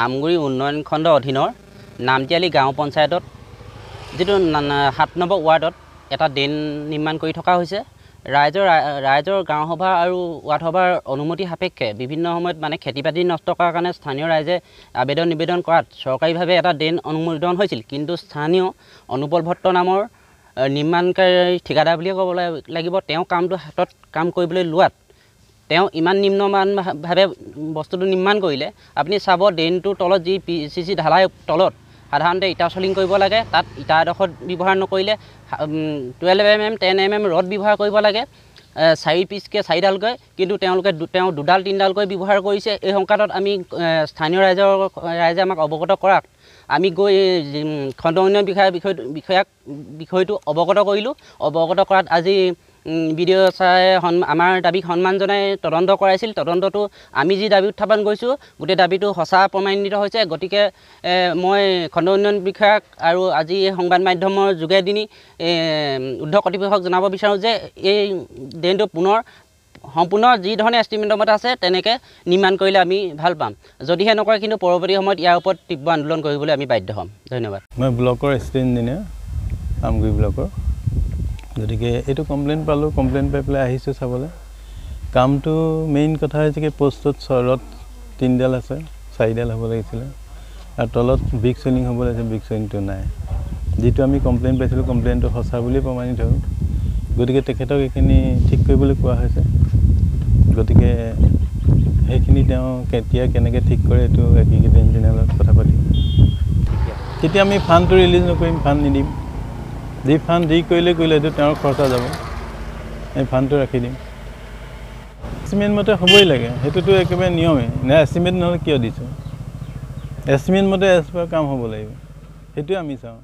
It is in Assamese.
আমগুৰি উন্নয়ন খণ্ড অধীনৰ নামতিয়ালি গাঁও পঞ্চায়তত যেটো 7 নম্বৰ ওয়াৰ্ডত এটা ড্ৰেইন নিৰ্মাণ কৰি থকা হৈছে। ৰাইজৰ গাঁও সভা আৰু ওয়াৰ্ড সভাৰ অনুমতি সাপেক্ষে বিভিন্ন সময়ত মানে খেতিবাতি নষ্ট কৰাৰ কাৰণে স্থানীয় ৰাইজে আবেদন নিবেদন কৰাত চৰকাৰীভাৱে এটা ড্ৰেইন অনুমোদন হৈছিল, কিন্তু স্থানীয় অনুপল ভট্ট নামৰ নিৰ্মাণকাৰী ঠিকাদাৰ বুলিয়ে ক'ব লাগিব। তেওঁ কামটো হাতত কাম কৰিবলৈ লোৱাত তেওঁ ইমান নিম্নমানভাৱে বস্তুটো নিৰ্মাণ কৰিলে। আপুনি চাব ড্ৰেইনটোৰ তলত যি PCC ঢালাই তলত সাধাৰণতে ইটা চলিং কৰিব লাগে, তাত ইটা এডোখৰ ব্যৱহাৰ নকৰিলে 12 mm 10 mm ৰড ব্যৱহাৰ কৰিব লাগে 4 পিচকৈ 4ডালকৈ, কিন্তু তেওঁ 2ডাল 3ডালকৈ ব্যৱহাৰ কৰিছে। এই সংকাতত আমি স্থানীয় ৰাইজে আমাক অৱগত কৰাত আমি গৈ খণ্ড উন্নয়ন বিষয়টো অৱগত কৰিলোঁ। অৱগত কৰাত আজি বিডিঅ ছাৰে আমাৰ দাবীক সন্মান জনাই তদন্ত কৰাইছিল। তদন্তটো আমি যি দাবী উত্থাপন কৰিছোঁ গোটেই দাবীটো সঁচা প্ৰমাণিত হৈছে। গতিকে মই খণ্ড উন্নয়ন বিষয়াক আৰু আজি সংবাদ মাধ্যমৰ যোগেদি ঊৰ্ধ্ব কৰ্তৃপক্ষক জনাব বিচাৰোঁ যে এই ড্ৰেইনটো সম্পূৰ্ণ যি ধৰণে এষ্টিমেটৰ মতে আছে তেনেকৈ নিৰ্মাণ কৰিলে আমি ভাল পাম। যদিহে নকৰে কিন্তু পৰৱৰ্তী সময়ত ইয়াৰ ওপৰত তীব্ৰ আন্দোলন কৰিবলৈ আমি বাধ্য হ'ম। ধন্যবাদ। মই ব্লকৰ এচিষ্টেণ্ট ইঞ্জিনিয়াৰ আমগুৰি ব্লকৰ। গতিকে এইটো কমপ্লেইন পালোঁ, কমপ্লেইন পাই পেলাই আহিছোঁ চাবলৈ। কামটো মেইন কথা হৈছে কি পোষ্টত ৰড 3ডাল আছে, 4ডাল হ'ব লাগিছিলে আৰু তলত ব্ৰিক চলিং হ'ব লাগিছিল, ব্ৰিক চলিংটো নাই। যিটো আমি কমপ্লেইন পাইছিলোঁ কমপ্লেইনটো সঁচা বুলি প্ৰমাণিত হ'ল। গতিকে তেখেতক এইখিনি ঠিক কৰিবলৈ কোৱা হৈছে। গতিকে সেইখিনি তেওঁ কেনেকৈ ঠিক কৰে এইটো এগ্ৰিকালচাৰ ইঞ্জিনিয়াৰৰ লগত কথা পাতিম। তেতিয়া আমি ফাণ্ডটো ৰিলিজ নকৰিম, ফাণ্ড নিদিম। যি ফাণ্ড যি কৰিলে এইটো তেওঁৰ খৰচা যাব, এই ফাণ্ডটো ৰাখি দিম। এষ্টিমেট মতে হ'বই লাগে, সেইটোতো একেবাৰে নিয়মেই। নে এষ্টিমেট নহ'লে কিয় দিছোঁ? এষ্টিমেট মতে কাম হ'ব লাগিব, সেইটোৱে আমি চাওঁ।